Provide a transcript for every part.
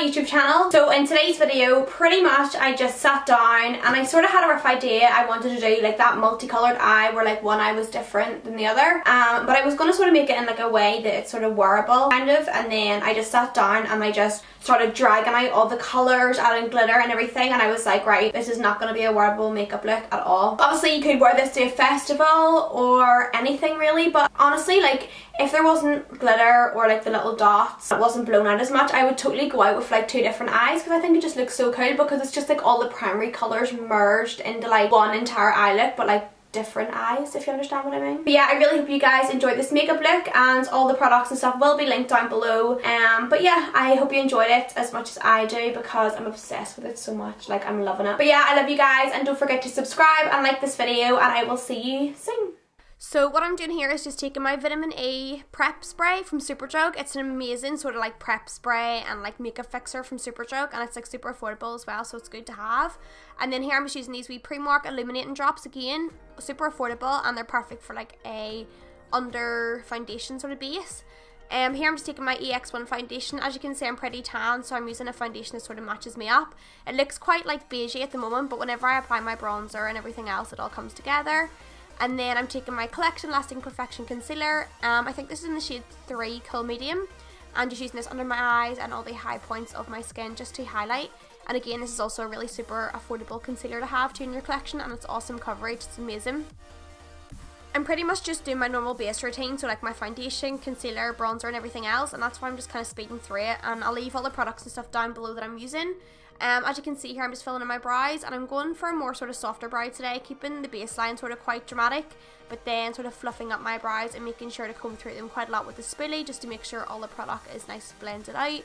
YouTube channel. So in today's video, pretty much I just sat down and I sort of had a rough idea. I wanted to do like that multicolored eye where like one eye was different than the other, but I was going to sort of make it in like a way that it's sort of wearable kind of, and then I just sat down and I just started dragging out all the colours, adding glitter and everything, and I was like, right, this is not going to be a wearable makeup look at all. Obviously you could wear this to a festival or anything really, but honestly, like, if there wasn't glitter or like the little dots, it wasn't blown out as much, I would totally go out with like two different eyes, because I think it just looks so cool, because it's just like all the primary colours merged into like one entire eye look, but like different eyes, if you understand what I mean. But yeah, I really hope you guys enjoyed this makeup look, and all the products and stuff will be linked down below. But yeah, I hope you enjoyed it as much as I do, because I'm obsessed with it so much. Like, I'm loving it. But yeah, I love you guys, and don't forget to subscribe and like this video, and I will see you soon. So what I'm doing here is just taking my vitamin E prep spray from Superdrug. It's an amazing sort of like prep spray and like makeup fixer from Superdrug, and it's like super affordable as well, so it's good to have. And then here I'm just using these wee Primark illuminating drops, again super affordable, and they're perfect for like a under foundation sort of base. Here I'm just taking my EX1 foundation. As you can see, I'm pretty tan, so I'm using a foundation that sort of matches me up. It looks quite like beigey at the moment, but whenever I apply my bronzer and everything else, it all comes together. And then I'm taking my Collection Lasting Perfection Concealer. I think this is in the shade 3 Cool Medium. I'm just using this under my eyes and all the high points of my skin just to highlight. And again, this is also a really super affordable concealer to have too in your collection, and it's awesome coverage, it's amazing. I'm pretty much just doing my normal base routine, so like my foundation, concealer, bronzer and everything else, and that's why I'm just kind of speeding through it, and I'll leave all the products and stuff down below that I'm using. As you can see here, I'm just filling in my brows, and I'm going for a more sort of softer brow today, keeping the baseline sort of quite dramatic, but then sort of fluffing up my brows and making sure to comb through them quite a lot with the spoolie, just to make sure all the product is nice blended out.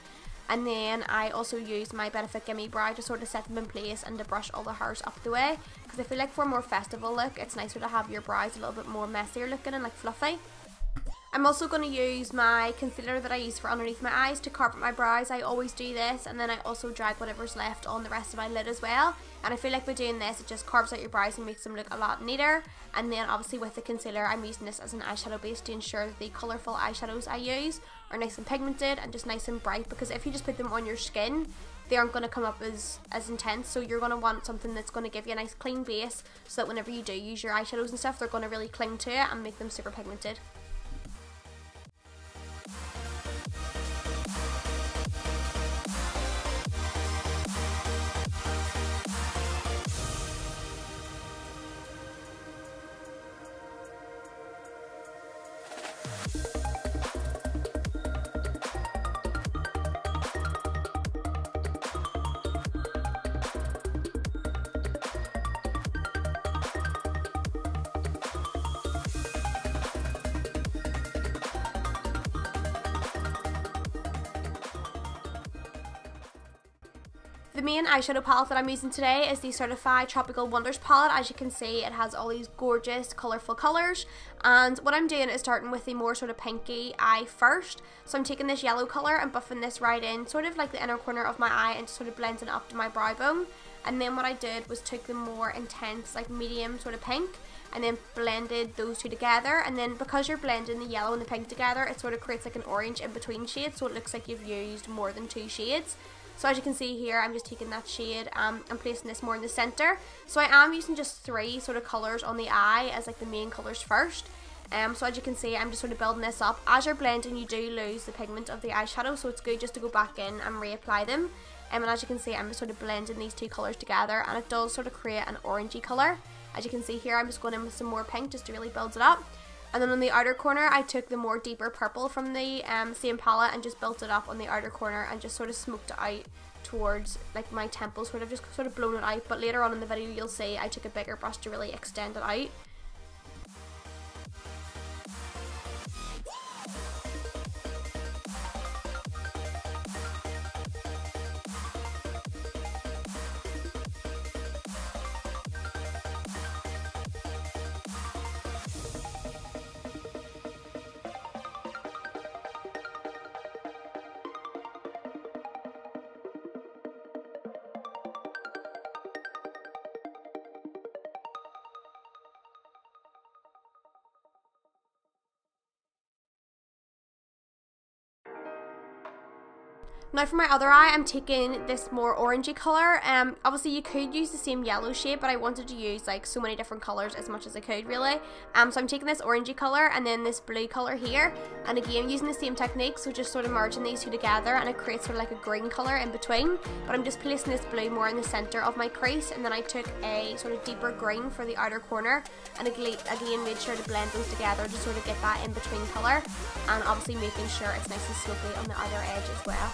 And then I also use my Benefit Gimme Brow to sort of set them in place and to brush all the hairs up the way, because I feel like for a more festival look, it's nicer to have your brows a little bit more messier looking and like fluffy. I'm also going to use my concealer that I use for underneath my eyes to carve up my brows. I always do this, and then I also drag whatever's left on the rest of my lid as well. And I feel like by doing this, it just carves out your brows and makes them look a lot neater. And then obviously with the concealer, I'm using this as an eyeshadow base to ensure that the colourful eyeshadows I use are nice and pigmented and just nice and bright, because if you just put them on your skin, they aren't going to come up as intense. So you're going to want something that's going to give you a nice clean base, so that whenever you do use your eyeshadows and stuff, they're going to really cling to it and make them super pigmented. The main eyeshadow palette that I'm using today is the Certified Tropical Wonders palette. As you can see, it has all these gorgeous colourful colours, and what I'm doing is starting with the more sort of pinky eye first. So I'm taking this yellow colour and buffing this right in, sort of like the inner corner of my eye, and just sort of blending it up to my brow bone. And then what I did was took the more intense, like medium sort of pink, and then blended those two together. And then because you're blending the yellow and the pink together, it sort of creates like an orange in between shade, so it looks like you've used more than two shades. So as you can see here, I'm just taking that shade and placing this more in the centre. So I am using just 3 sort of colours on the eye as like the main colours first. So as you can see, I'm just sort of building this up. As you're blending, you do lose the pigment of the eyeshadow, so it's good just to go back in and reapply them. And as you can see, I'm just sort of blending these two colours together, and it does sort of create an orangey colour. As you can see here, I'm just going in with some more pink just to really build it up. And then on the outer corner, I took the more deeper purple from the same palette and just built it up on the outer corner and just sort of smoked it out towards like my temples, where I've just sort of blown it out. But later on in the video, you'll see I took a bigger brush to really extend it out. Now for my other eye, I'm taking this more orangey colour. Obviously you could use the same yellow shade, but I wanted to use like so many different colours as much as I could really. So I'm taking this orangey colour and then this blue colour here, and again using the same technique, so just sort of merging these two together, and it creates sort of like a green colour in between. But I'm just placing this blue more in the centre of my crease, and then I took a sort of deeper green for the outer corner, and again made sure to blend those together to sort of get that in between colour, and obviously making sure it's nice and slopey on the outer edge as well.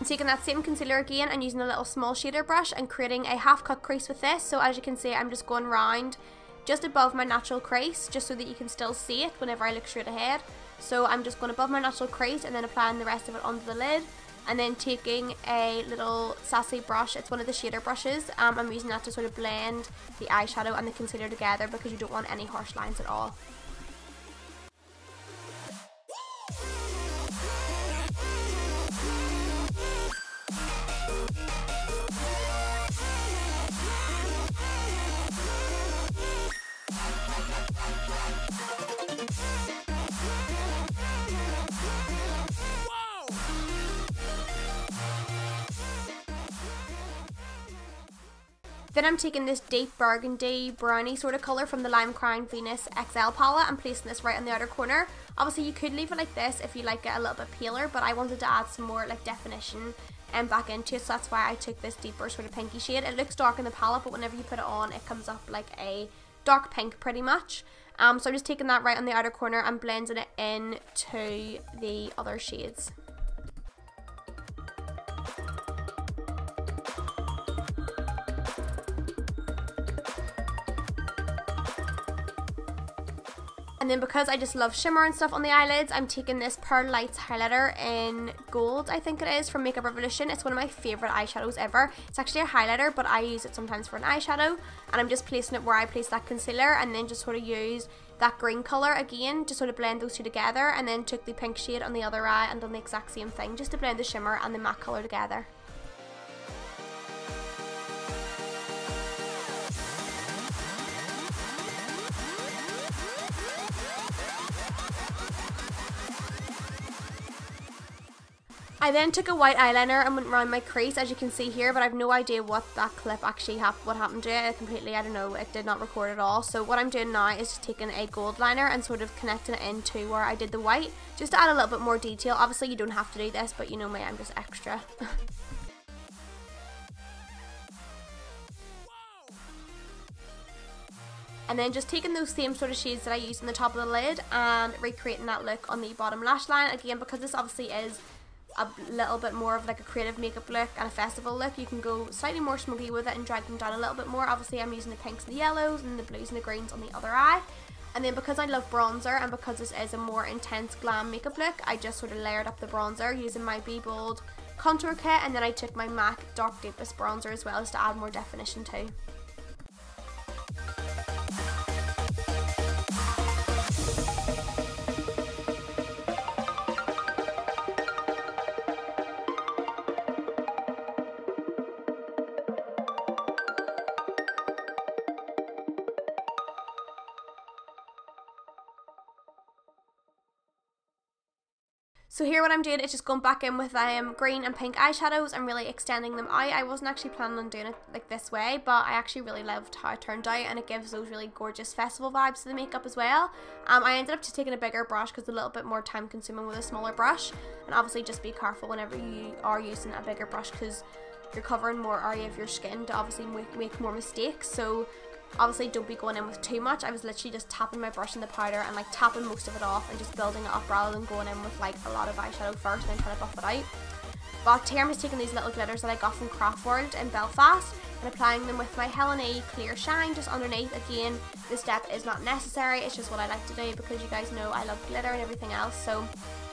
I'm taking that same concealer again and using a little small shader brush and creating a half cut crease with this. So as you can see, I'm just going round just above my natural crease, just so that you can still see it whenever I look straight ahead. So I'm just going above my natural crease and then applying the rest of it onto the lid, and then taking a little sassy brush, it's one of the shader brushes, I'm using that to sort of blend the eyeshadow and the concealer together because you don't want any harsh lines at all. Then I'm taking this deep burgundy brownie sort of colour from the Lime Crown Venus XL palette and placing this right on the outer corner. Obviously you could leave it like this if you like it a little bit paler, but I wanted to add some more like definition back into it, so that's why I took this deeper sort of pinky shade. It looks dark in the palette, but whenever you put it on it comes up like a dark pink pretty much. So I'm just taking that right on the outer corner and blending it in to the other shades. And then because I just love shimmer and stuff on the eyelids, I'm taking this Pearl Lights highlighter in gold, I think it is, from Makeup Revolution. It's one of my favourite eyeshadows ever. It's actually a highlighter, but I use it sometimes for an eyeshadow. And I'm just placing it where I place that concealer, and then just sort of use that green colour again to sort of blend those two together, and then took the pink shade on the other eye and done the exact same thing, just to blend the shimmer and the matte colour together. I then took a white eyeliner and went around my crease, as you can see here, but I have no idea what that clip actually what happened to it. Completely, I don't know, it did not record at all. So what I'm doing now is just taking a gold liner and sort of connecting it into where I did the white, just to add a little bit more detail. Obviously you don't have to do this, but you know me, I'm just extra. And then just taking those same sort of shades that I used on the top of the lid and recreating that look on the bottom lash line. Again, because this obviously is a little bit more of like a creative makeup look and a festival look, you can go slightly more smoky with it and drag them down a little bit more. Obviously I'm using the pinks and the yellows and the blues and the greens on the other eye. And then because I love bronzer and because this is a more intense glam makeup look, I just sort of layered up the bronzer using my Be Bold contour kit, and then I took my MAC Dark Deepest bronzer as well, just to add more definition too. So here what I'm doing is just going back in with green and pink eyeshadows and really extending them out. I wasn't actually planning on doing it like this way, but I actually really loved how it turned out, and it gives those really gorgeous festival vibes to the makeup as well. I ended up just taking a bigger brush because it's a little bit more time consuming with a smaller brush, and obviously just be careful whenever you are using a bigger brush because you're covering more area of your skin to obviously make more mistakes. So obviously don't be going in with too much. I was literally just tapping my brush in the powder and like tapping most of it off and just building it up rather than going in with like a lot of eyeshadow first and then trying to buff it out. But here I'm just taking these little glitters that I got from Craft World in Belfast and applying them with my Helen E Clear Shine just underneath. Again, this step is not necessary, it's just what I like to do because you guys know I love glitter and everything else. So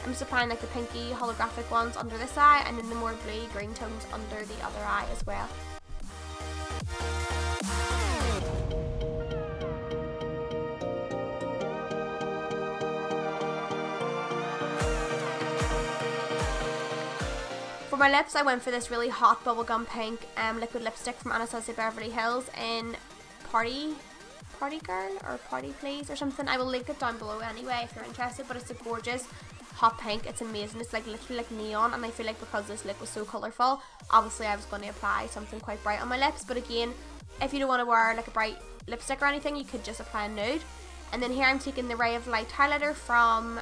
I'm just applying like the pinky holographic ones under this eye and then the more bluey green tones under the other eye as well. my lips, I went for this really hot bubblegum pink liquid lipstick from Anastasia Beverly Hills in Party Girl or Party Please or something. I will link it down below anyway if you're interested, but it's a gorgeous hot pink. It's amazing. It's like literally like neon, and I feel like because this lip was so colourful, obviously I was going to apply something quite bright on my lips, but again, if you don't want to wear like a bright lipstick or anything, you could just apply a nude. And then here I'm taking the Ray of Light highlighter from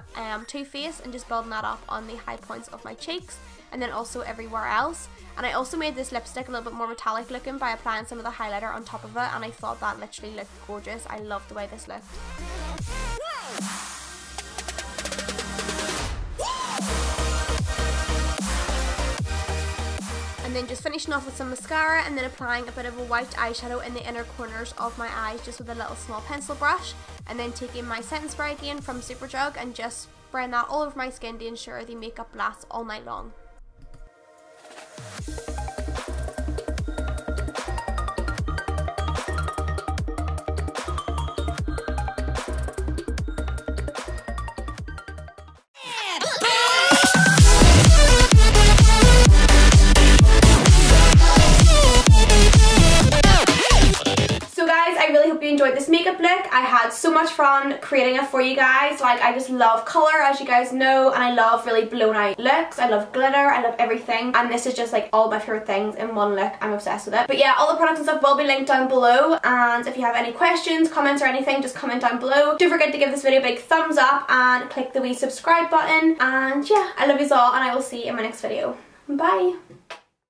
Too Faced and just building that up on the high points of my cheeks and then also everywhere else. And I also made this lipstick a little bit more metallic looking by applying some of the highlighter on top of it, and I thought that literally looked gorgeous. I love the way this looked. And then just finishing off with some mascara and then applying a bit of a white eyeshadow in the inner corners of my eyes just with a little small pencil brush, and then taking my setting spray again from Superdrug and just spraying that all over my skin to ensure the makeup lasts all night long. You enjoyed this makeup look. I had so much fun creating it for you guys. Like, I just love colour, as you guys know, and I love really blown out looks. I love glitter, I love everything, and this is just like all my favourite things in one look. I'm obsessed with it. But yeah, all the products and stuff will be linked down below, and if you have any questions, comments or anything, just comment down below. Don't forget to give this video a big thumbs up and click the wee subscribe button, and yeah, I love you all, and I will see you in my next video. Bye!